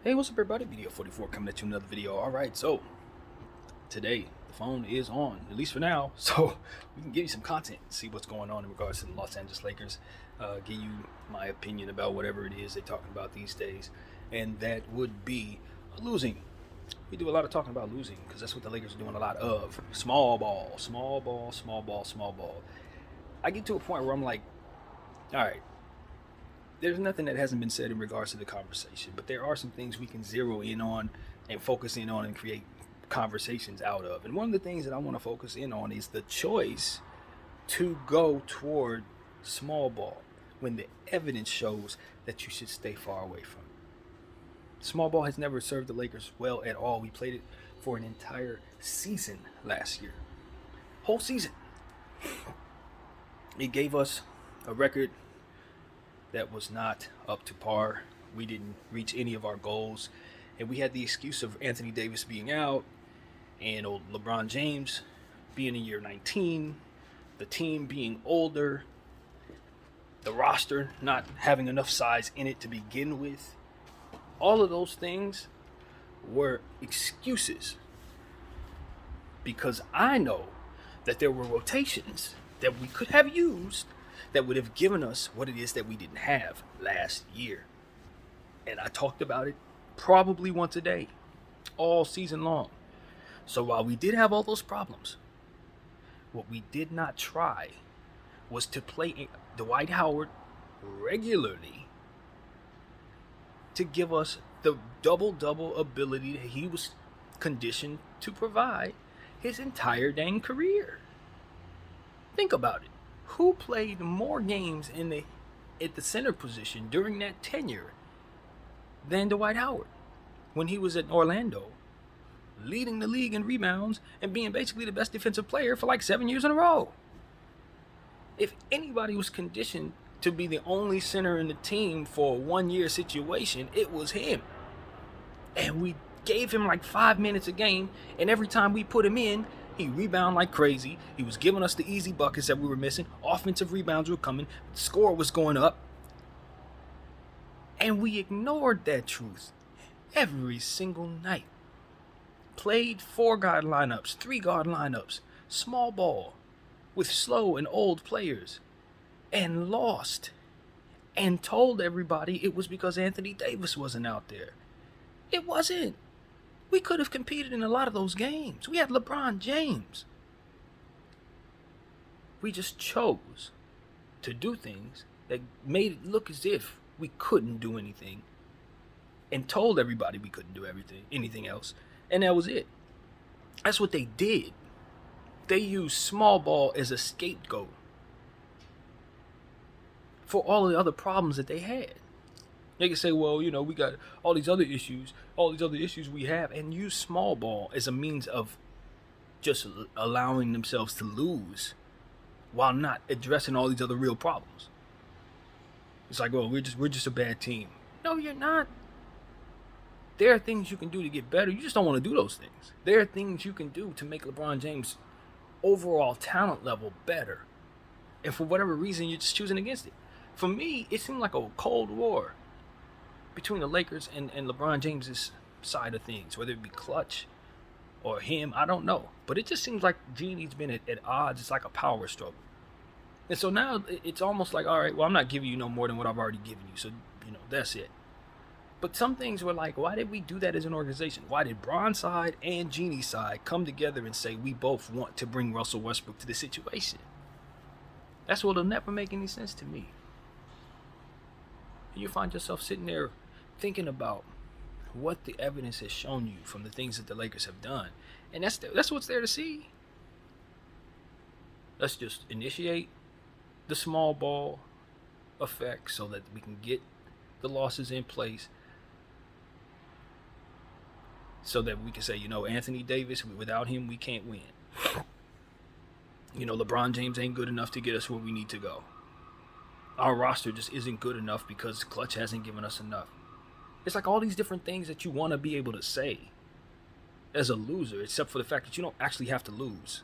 Hey, what's up everybody? Video 44 coming at you with another video. Alright, so today the phone is on, at least for now, so we can give you some content, see what's going on in regards to the Los Angeles Lakers, give you my opinion about whatever it is they're talking about these days, and that would be losing. We do a lot of talking about losing because that's what the Lakers are doing a lot of. Small ball, small ball, small ball, small ball. I get to a point where I'm like, alright, there's nothing that hasn't been said in regards to the conversation, but there are some things we can zero in on and focus in on and create conversations out of. And one of the things that I want to focus in on is the choice to go toward small ball when the evidence shows that you should stay far away from it. Small ball has never served the Lakers well at all. We played it for an entire season last year. Whole season. It gave us a record that was not up to par. We didn't reach any of our goals. And we had the excuse of Anthony Davis being out and old LeBron James being in year 19, the team being older, the roster not having enough size in it to begin with. All of those things were excuses because I know that there were rotations that we could have used that would have given us what it is that we didn't have last year. And I talked about it probably once a day, all season long. So while we did have all those problems, what we did not try was to play Dwight Howard regularly to give us the double-double ability that he was conditioned to provide his entire dang career. Think about it. Who played more games at the center position during that tenure than Dwight Howard when he was at Orlando, leading the league in rebounds and being basically the best defensive player for like 7 years in a row? If anybody was conditioned to be the only center in the team for a 1 year situation, it was him. And we gave him like 5 minutes a game, and every time we put him in, he rebounded like crazy. He was giving us the easy buckets that we were missing. Offensive rebounds were coming. The score was going up. And we ignored that truth every single night. Played 4-guard lineups, 3-guard lineups, small ball, with slow and old players, and lost. And told everybody it was because Anthony Davis wasn't out there. It wasn't. We could have competed in a lot of those games. We had LeBron James. We just chose to do things that made it look as if we couldn't do anything and told everybody we couldn't do anything else. And that was it. That's what they did. They used small ball as a scapegoat for all of the other problems that they had. They can say, well, we got all these other issues we have, and use small ball as a means of just allowing themselves to lose while not addressing all these other real problems. It's like, well, we're just a bad team. No, you're not. There are things you can do to get better. You just don't want to do those things. There are things you can do to make LeBron James' overall talent level better. And for whatever reason, you're just choosing against it. For me, it seemed like a cold war between the Lakers and LeBron James's side of things, whether it be Clutch or him, I don't know. But it just seems like Genie's been at odds. It's like a power struggle. And so now it's almost like, all right, well, I'm not giving you no more than what I've already given you. So, that's it. But some things were like, why did we do that as an organization? Why did Bron's side and Genie's side come together and say we both want to bring Russell Westbrook to the situation? That's what'll never make any sense to me. You find yourself sitting there thinking about what the evidence has shown you from the things that the Lakers have done. And that's what's there to see. Let's just initiate the small ball effect so that we can get the losses in place so that we can say, Anthony Davis, without him, we can't win. LeBron James ain't good enough to get us where we need to go. Our roster just isn't good enough because Clutch hasn't given us enough. It's like all these different things that you want to be able to say as a loser, except for the fact that you don't actually have to lose.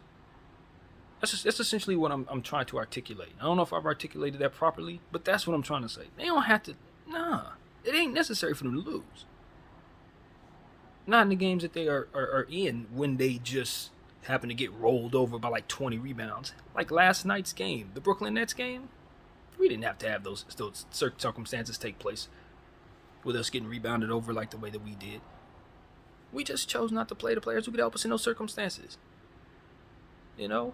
That's essentially what I'm trying to articulate. I don't know if I've articulated that properly, but that's what I'm trying to say. They don't have to. Nah, it ain't necessary for them to lose. Not in the games that they are in when they just happen to get rolled over by like 20 rebounds. Like last night's game, the Brooklyn Nets game, we didn't have to have those circumstances take place with us getting rebounded over like the way that we did. We just chose not to play the players who could help us in those circumstances. You know?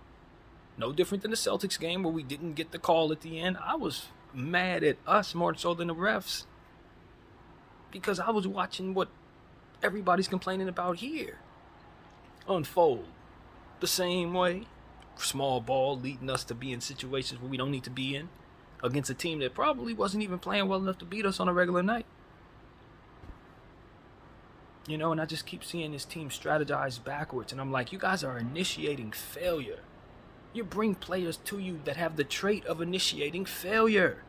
No different than the Celtics game where we didn't get the call at the end. I was mad at us more so than the refs because I was watching what everybody's complaining about here unfold the same way. Small ball leading us to be in situations where we don't need to be in against a team that probably wasn't even playing well enough to beat us on a regular night. You know, and I just keep seeing this team strategize backwards, and I'm like, you guys are initiating failure. You bring players to you that have the trait of initiating failure.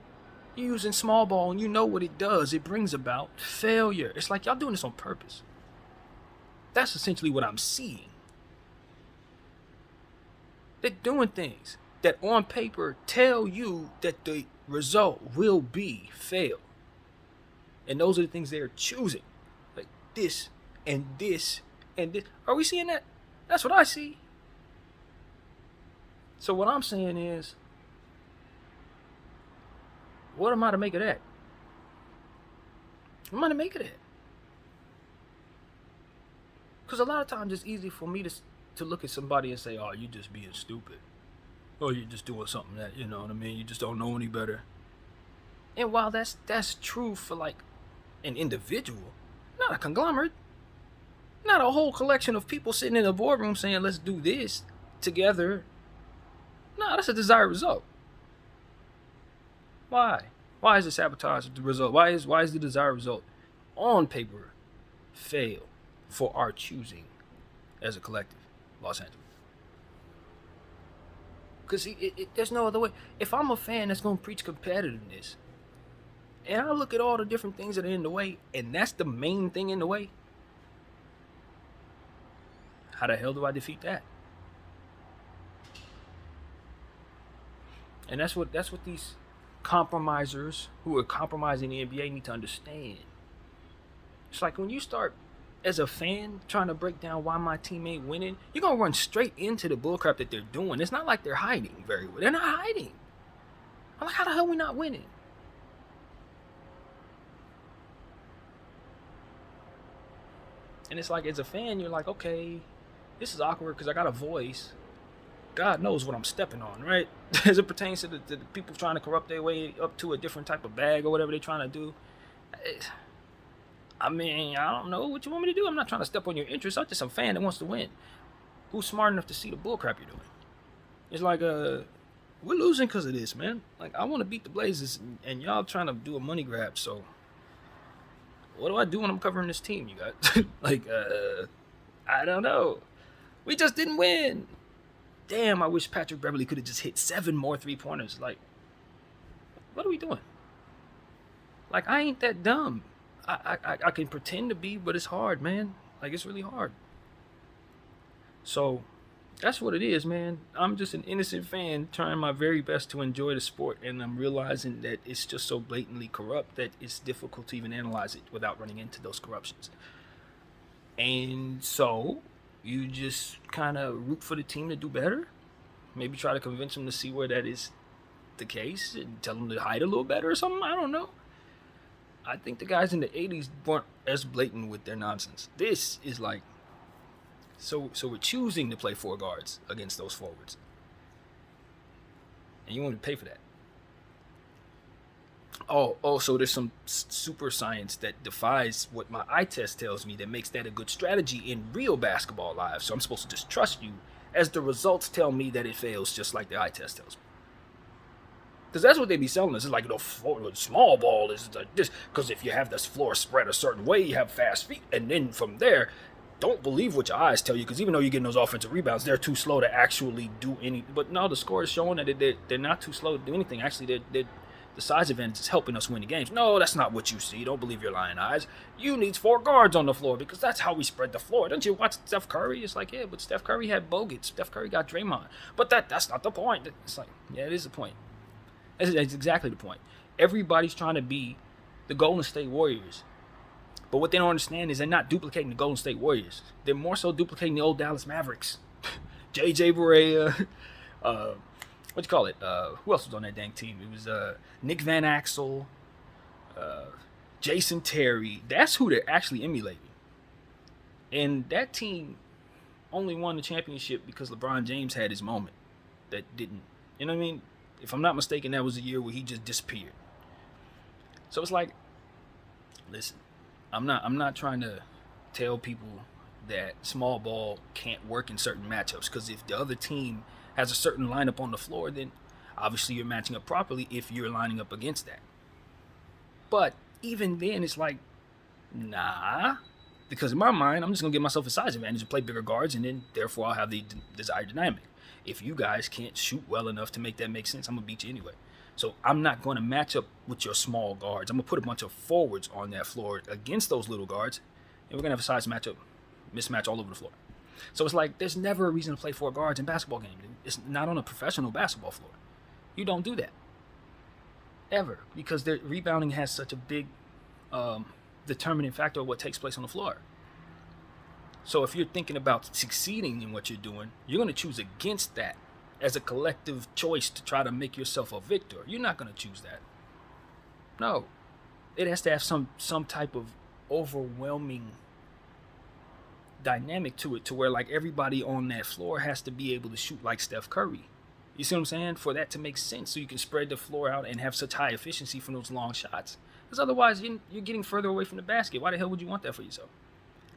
You're using small ball, and you know what it does. It brings about failure. It's like y'all doing this on purpose. That's essentially what I'm seeing. They're doing things that on paper tell you that the result will be fail. And those are the things they're choosing. Like this and this and this. Are we seeing that? That's what I see. So what I'm saying is, what am I to make of that? What am I to make of that? Because a lot of times it's easy for me to look at somebody and say, oh, you're just being stupid. Or you're just doing something that, you know what I mean, you just don't know any better. And while that's true for like an individual, not a conglomerate, not a whole collection of people sitting in a boardroom saying, let's do this together. No, that's a desired result. Why? Why is it sabotage the result? Why is the desired result on paper fail for our choosing as a collective, Los Angeles? Because there's no other way. If I'm a fan that's going to preach competitiveness, and I look at all the different things that are in the way, and that's the main thing in the way, how the hell do I defeat that? And that's what these compromisers who are compromising the NBA need to understand. It's like when you start as a fan trying to break down why my team ain't winning, you're going to run straight into the bullcrap that they're doing. It's not like they're hiding very well. They're not hiding. I'm like, how the hell are we not winning? And it's like, as a fan, you're like, okay, this is awkward because I got a voice. God knows what I'm stepping on, right? As it pertains to the people trying to corrupt their way up to a different type of bag or whatever they're trying to do. I mean, I don't know what you want me to do. I'm not trying to step on your interests. I'm just a fan that wants to win. Who's smart enough to see the bullcrap you're doing? It's like, we're losing because of this, man. Like, I want to beat the Blazers, and y'all trying to do a money grab, so what do I do when I'm covering this team, you guys? Like, I don't know. We just didn't win. Damn, I wish Patrick Beverly could have just hit 7 more 3-pointers. Like, what are we doing? Like, I ain't that dumb. I can pretend to be, but it's hard, man. Like, it's really hard. So, that's what it is, man. I'm just an innocent fan trying my very best to enjoy the sport, and I'm realizing that it's just so blatantly corrupt that it's difficult to even analyze it without running into those corruptions. And so, you just kind of root for the team to do better. Maybe try to convince them to see where that is the case and tell them to hide a little better or something. I don't know. I think the guys in the 80s weren't as blatant with their nonsense. This is like, so we're choosing to play 4 guards against those forwards. And you want to pay for that. Oh, also there's some super science that defies what my eye test tells me that makes that a good strategy in real basketball lives. So I'm supposed to just trust you as the results tell me that it fails just like the eye test tells me. Because that's what they be selling us. It's like, the small ball is this. Because if you have this floor spread a certain way, you have fast feet. And then from there, don't believe what your eyes tell you. Because even though you're getting those offensive rebounds, they're too slow to actually do anything. But no, the score is showing that they're not too slow to do anything. Actually, the size advantage is helping us win the games. No, that's not what you see. Don't believe your lying eyes. You need 4 guards on the floor because that's how we spread the floor. Don't you watch Steph Curry? It's like, yeah, but Steph Curry had Bogut. Steph Curry got Draymond. But that's not the point. It's like, yeah, it is the point. That's exactly the point. Everybody's trying to be the Golden State Warriors But what they don't understand is they're not duplicating the Golden State Warriors. They're more so duplicating the old Dallas Mavericks. J.J. Barea, what you call it? Who else was on that dang team? It was Nick Van Axel, Jason Terry. That's who they're actually emulating. And that team only won the championship because LeBron James had his moment. That didn't, you know what I mean? If I'm not mistaken, that was a year where he just disappeared. So it's like, listen, I'm not trying to tell people that small ball can't work in certain matchups, because if the other team has a certain lineup on the floor, then obviously you're matching up properly if you're lining up against that. But even then, it's like, nah, because in my mind, I'm just going to give myself a size advantage and play bigger guards, and then therefore I'll have the desired dynamic. If you guys can't shoot well enough to make that make sense, I'm going to beat you anyway. So I'm not going to match up with your small guards. I'm going to put a bunch of forwards on that floor against those little guards, and we're going to have a size mismatch all over the floor. So it's like, there's never a reason to play 4 guards in basketball games. It's not on a professional basketball floor. You don't do that. Ever. Because the rebounding has such a big determining factor of what takes place on the floor. So if you're thinking about succeeding in what you're doing, you're going to choose against that as a collective choice to try to make yourself a victor. You're not going to choose that. No. It has to have some type of overwhelming dynamic to it, to where like everybody on that floor has to be able to shoot like Steph Curry. You see what I'm saying? For that to make sense, so you can spread the floor out and have such high efficiency from those long shots. Because otherwise, you're getting further away from the basket. Why the hell would you want that for yourself?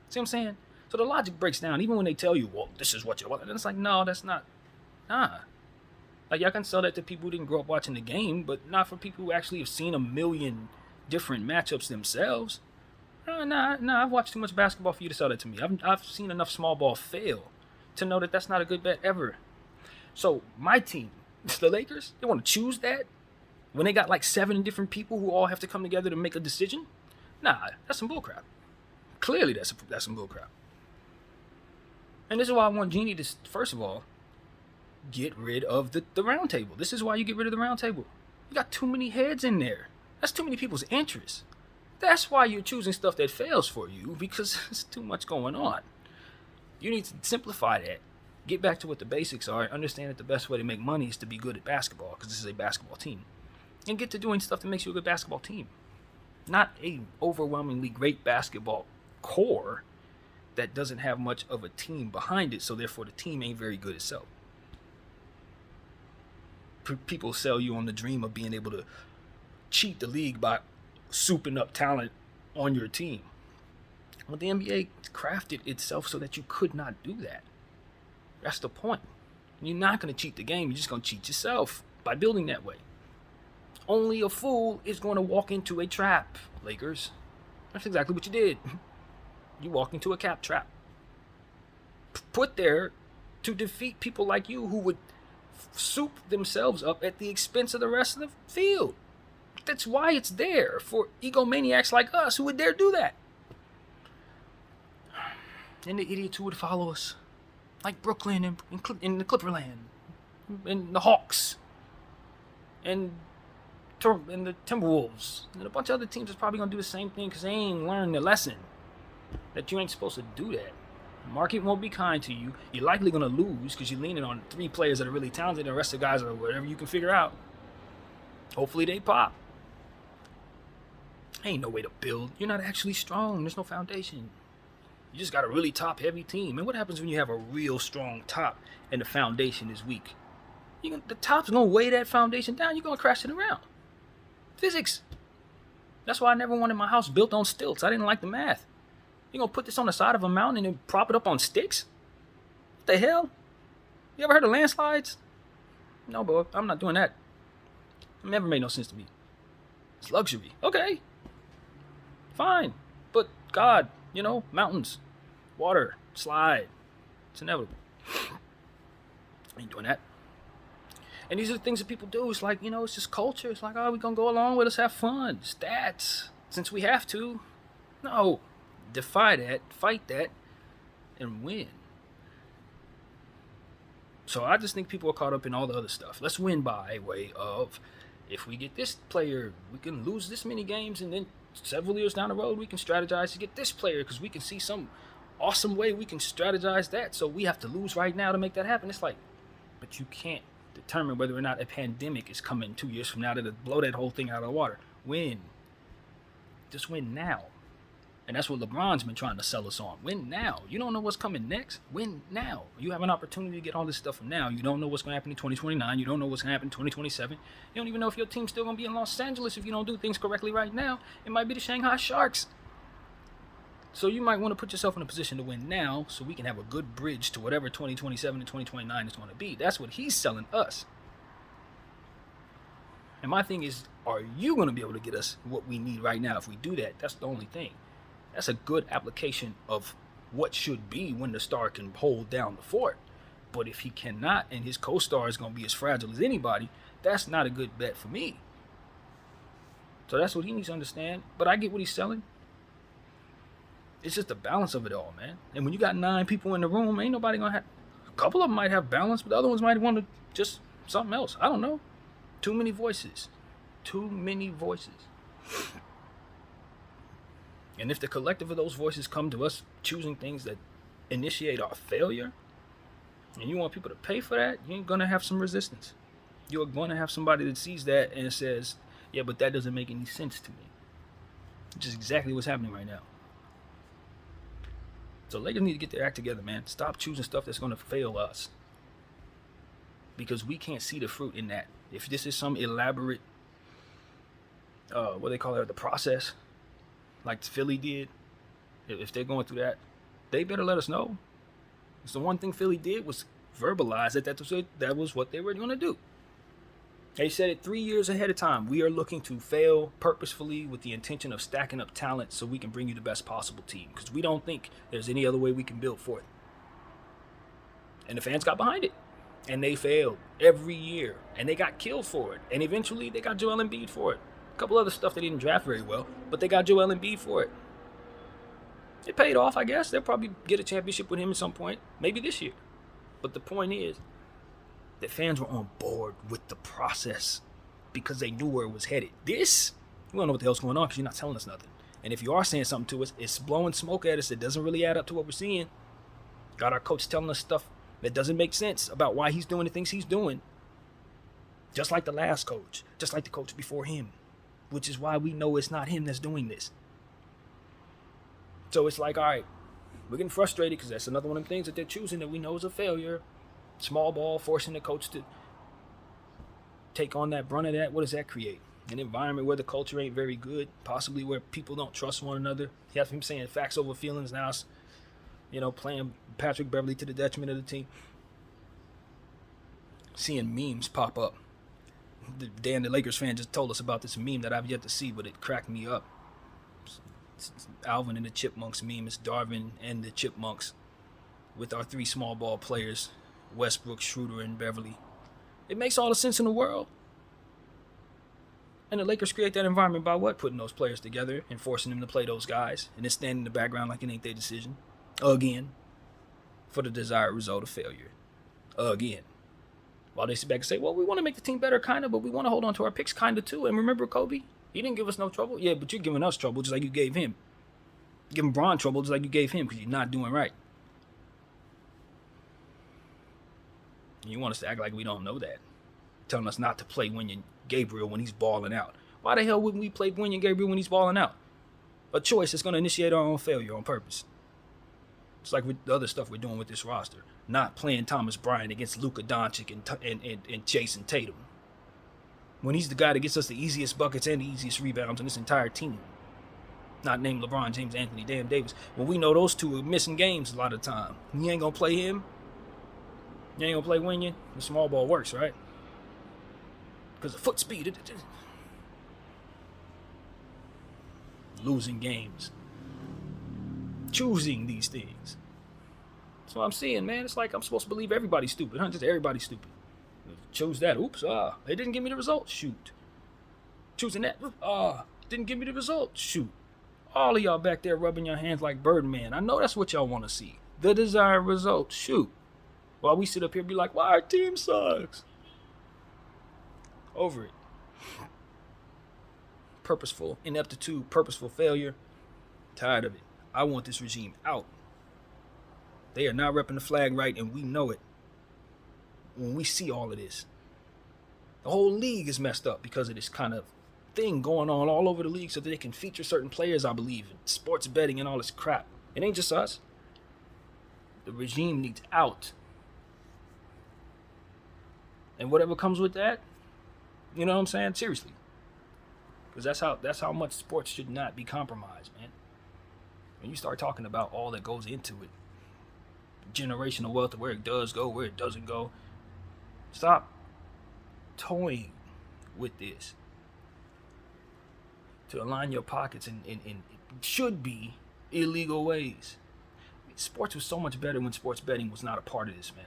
See what I'm saying? So the logic breaks down, even when they tell you, well, this is what you want. And it's like, no, that's not. Nah. Like, y'all can sell that to people who didn't grow up watching the game, but not for people who actually have seen a million different matchups themselves. Nah, I've watched too much basketball for you to sell that to me. I've seen enough small ball fail to know that that's not a good bet ever. So my team, the Lakers, they want to choose that when they got like 7 different people who all have to come together to make a decision? Nah, that's some bullcrap. Clearly, that's some bullcrap. And this is why I want Jeannie to, first of all, get rid of the round table. This is why you get rid of the round table. You got too many heads in there. That's too many people's interests. That's why you're choosing stuff that fails for you, because there's too much going on. You need to simplify that. Get back to what the basics are. Understand that the best way to make money is to be good at basketball, because this is a basketball team. And get to doing stuff that makes you a good basketball team. Not a overwhelmingly great basketball core that doesn't have much of a team behind it, so therefore the team ain't very good itself. People sell you on the dream of being able to cheat the league by souping up talent on your team. Well, the NBA crafted itself so that you could not do that. That's the point. You're not going to cheat the game. You're just going to cheat yourself by building that way. Only a fool is going to walk into a trap, Lakers. That's exactly what you did. You walked into a cap trap. Put there to defeat people like you who would soup themselves up at the expense of the rest of the field. That's why it's there, for egomaniacs like us who would dare do that. And the idiots who would follow us, like Brooklyn and in the Clipperland, and the Hawks, and the Timberwolves, and a bunch of other teams that's probably going to do the same thing because they ain't learned the lesson that you ain't supposed to do that. The market won't be kind to you. You're likely going to lose because you're leaning on 3 players that are really talented and the rest of the guys are whatever you can figure out. Hopefully they pop. Ain't no way to build. You're not actually strong. There's no foundation. You just got a really top-heavy team. And what happens when you have a real strong top and the foundation is weak? The top's going to weigh that foundation down. You're going to crash it around. Physics. That's why I never wanted my house built on stilts. I didn't like the math. You're going to put this on the side of a mountain and then prop it up on sticks? What the hell? You ever heard of landslides? No, bro. I'm not doing that. It never made no sense to me. It's luxury. Okay. Fine. But God, mountains, water, slide. It's inevitable. I ain't doing that. And these are the things that people do. It's like, it's just culture. It's like, oh, we're going to go along with it. Let's have fun. Stats. Since we have to. No. Defy that. Fight that. And win. So I just think people are caught up in all the other stuff. Let's win by way of, if we get this player, we can lose this many games and then several years down the road, we can strategize to get this player because we can see some awesome way we can strategize that. So we have to lose right now to make that happen. It's like, but you can't determine whether or not a pandemic is coming 2 years from now to blow that whole thing out of the water. Win. Just win now. And that's what LeBron's been trying to sell us on. Win now. You don't know what's coming next. Win now. You have an opportunity to get all this stuff from now. You don't know what's going to happen in 2029. You don't know what's going to happen in 2027. You don't even know if your team's still going to be in Los Angeles if you don't do things correctly right now. It might be the Shanghai Sharks. So you might want to put yourself in a position to win now so we can have a good bridge to whatever 2027 and 2029 is going to be. That's what he's selling us. And my thing is, are you going to be able to get us what we need right now if we do that? That's the only thing. That's a good application of what should be when the star can hold down the fort. But if he cannot and his co-star is going to be as fragile as anybody, that's not a good bet for me. So that's what he needs to understand. But I get what he's selling. It's just the balance of it all, man. And when you got 9 people in the room, ain't nobody going to have... A couple of them might have balance, but the other ones might want to just something else. I don't know. Too many voices. Too many voices. And if the collective of those voices come to us choosing things that initiate our failure, and you want people to pay for that, you're going to have some resistance. You're going to have somebody that sees that and says, yeah, but that doesn't make any sense to me. Which is exactly what's happening right now. So Lakers need to get their act together, man. Stop choosing stuff that's going to fail us. Because we can't see the fruit in that. If this is some elaborate, what they call it, the process, like Philly did, if they're going through that, they better let us know. It's the one thing Philly did was verbalize that was what they were going to do. They said it 3 years ahead of time. We are looking to fail purposefully with the intention of stacking up talent so we can bring you the best possible team. Because we don't think there's any other way we can build for it. And the fans got behind it. And they failed every year. And they got killed for it. And eventually they got Joel Embiid for it. A couple other stuff they didn't draft very well. But they got Joel Embiid for it. It paid off, I guess. They'll probably get a championship with him at some point. Maybe this year. But the point is, the fans were on board with the process because they knew where it was headed. This, we don't know what the hell's going on because you're not telling us nothing. And if you are saying something to us, it's blowing smoke at us that doesn't really add up to what we're seeing. Got our coach telling us stuff that doesn't make sense about why he's doing the things he's doing. Just like the last coach. Just like the coach before him. Which is why we know it's not him that's doing this. So it's like, all right, we're getting frustrated because that's another one of the things that they're choosing that we know is a failure. Small ball, forcing the coach to take on that brunt of that. What does that create? An environment where the culture ain't very good, possibly where people don't trust one another. You have him saying facts over feelings now, playing Patrick Beverly to the detriment of the team. Seeing memes pop up. Dan, the Lakers fan, just told us about this meme that I've yet to see, but it cracked me up. It's Alvin and the Chipmunks meme. It's Darvin and the Chipmunks with our 3 small ball players, Westbrook, Schroeder, and Beverly. It makes all the sense in the world. And the Lakers create that environment by what? Putting those players together and forcing them to play those guys and then standing in the background like it ain't their decision. Again. For the desired result of failure. Again. While they sit back and say, well, we want to make the team better, kind of, but we want to hold on to our picks, kind of, too. And remember Kobe? He didn't give us no trouble. Yeah, but you're giving us trouble just like you gave him. You're giving Bron trouble just like you gave him because you're not doing right. You want us to act like we don't know that. Telling us not to play Wenyen Gabriel when he's balling out. Why the hell wouldn't we play Wenyen Gabriel when he's balling out? A choice that's going to initiate our own failure on purpose. It's like with the other stuff we're doing with this roster. Not playing Thomas Bryant against Luka Doncic and Jason Tatum. When he's the guy that gets us the easiest buckets and the easiest rebounds on this entire team. Not named LeBron James, Anthony Davis. When we know those two are missing games a lot of the time. You ain't going to play him. You ain't going to play Wenyen. The small ball works, right? Because of foot speed. Losing games. Choosing these things. That's what I'm seeing, man. It's like I'm supposed to believe everybody's stupid, huh? Just everybody's stupid. Chose that. Oops. They didn't give me the result. Shoot. Choosing that. Didn't give me the result. Shoot. All of y'all back there rubbing your hands like Birdman. I know that's what y'all want to see. The desired result. Shoot. While we sit up here and be like, well, our team sucks. Over it. purposeful ineptitude, purposeful failure. Tired of it. I want this regime out. They are not repping the flag right, and we know it when we see all of this. The whole league is messed up because of this kind of thing going on all over the league so that they can feature certain players, I believe, in sports betting and all this crap. It ain't just us. The regime needs out. And whatever comes with that, you know what I'm saying? Seriously. Because that's how much sports should not be compromised, man. When you start talking about all that goes into it, generational wealth, where it does go, where it doesn't go, stop toying with this to align your pockets in should be illegal ways. Sports was so much better when sports betting was not a part of this, man.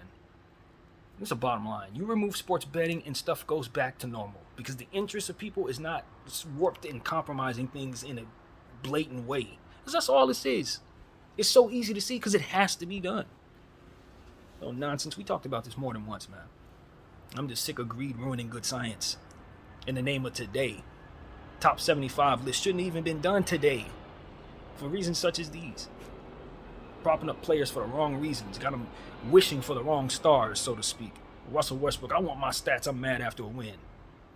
It's a bottom line. You remove sports betting and stuff goes back to normal because the interest of people is not warped and compromising things in a blatant way. Because that's all this is. It's so easy to see because it has to be done. No nonsense. We talked about this more than once, man. I'm just sick of greed ruining good science in the name of today. Top 75 list shouldn't even been done today for reasons such as these. Propping up players for the wrong reasons. Got them wishing for the wrong stars, so to speak. Russell Westbrook, I want my stats. I'm mad after a win.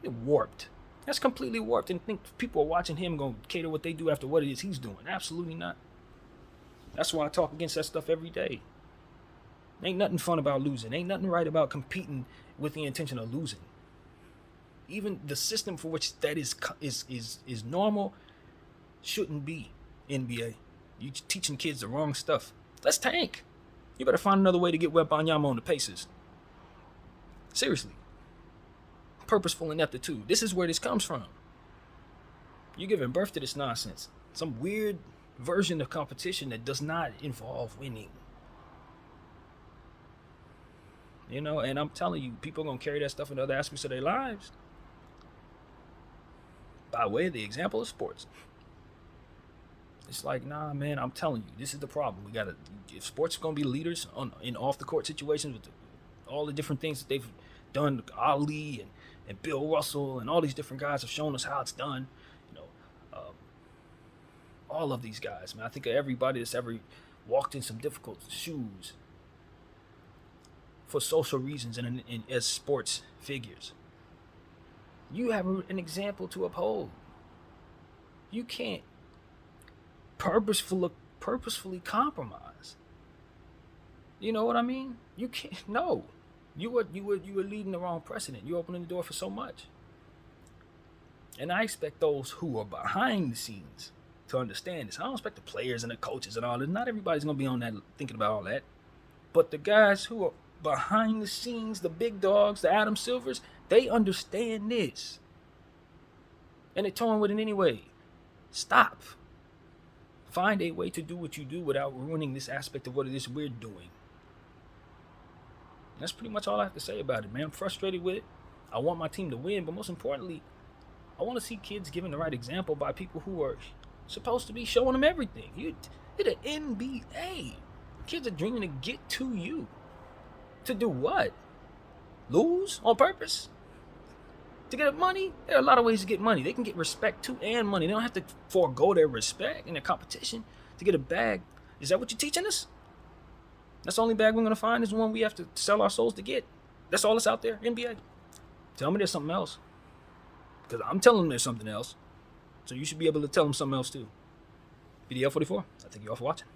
It warped. That's completely warped. And think people are watching him going to cater what they do after what it is he's doing. Absolutely not. That's why I talk against that stuff every day. Ain't nothing fun about losing. Ain't nothing right about competing with the intention of losing. Even the system for which that is normal shouldn't be NBA. You teaching kids the wrong stuff. Let's tank. You better find another way to get Wembanyama on the Pacers. Seriously. Purposeful ineptitude. This is where this comes from. You're giving birth to this nonsense. Some weird version of competition that does not involve winning. You know, and I'm telling you, people are going to carry that stuff into other aspects of their lives. By way of the example of sports. It's like, nah, man, I'm telling you, this is the problem. We got to, if sports are going to be leaders in off the court situations with all the different things that they've done, Ali and Bill Russell and all these different guys have shown us how it's done. You know, all of these guys, man. I think of everybody that's ever walked in some difficult shoes for social reasons and as sports figures. You have an example to uphold. You can't purposefully compromise. You know what I mean? You can't. No, you were leading the wrong precedent. You're opening the door for so much. And I expect those who are behind the scenes to understand this. I don't expect the players and the coaches and all that. Not everybody's gonna be on that thinking about all that. But the guys who are behind the scenes, the big dogs, the Adam Silvers, they understand this. And they're toying with it anyway. Stop. Find a way to do what you do without ruining this aspect of what it is we're doing. That's pretty much all I have to say about it, man. I'm frustrated with it. I want my team to win, but most importantly, I want to see kids given the right example by people who are supposed to be showing them everything. You're the NBA. Kids are dreaming to get to you. To do what? Lose on purpose? To get money? There are a lot of ways to get money. They can get respect too and money. They don't have to forego their respect in their competition to get a bag. Is that what you're teaching us? That's the only bag we're going to find is the one we have to sell our souls to get. That's all that's out there, NBA. Tell me there's something else. Because I'm telling them there's something else. So you should be able to tell them something else too. VDL44, I thank you all for watching.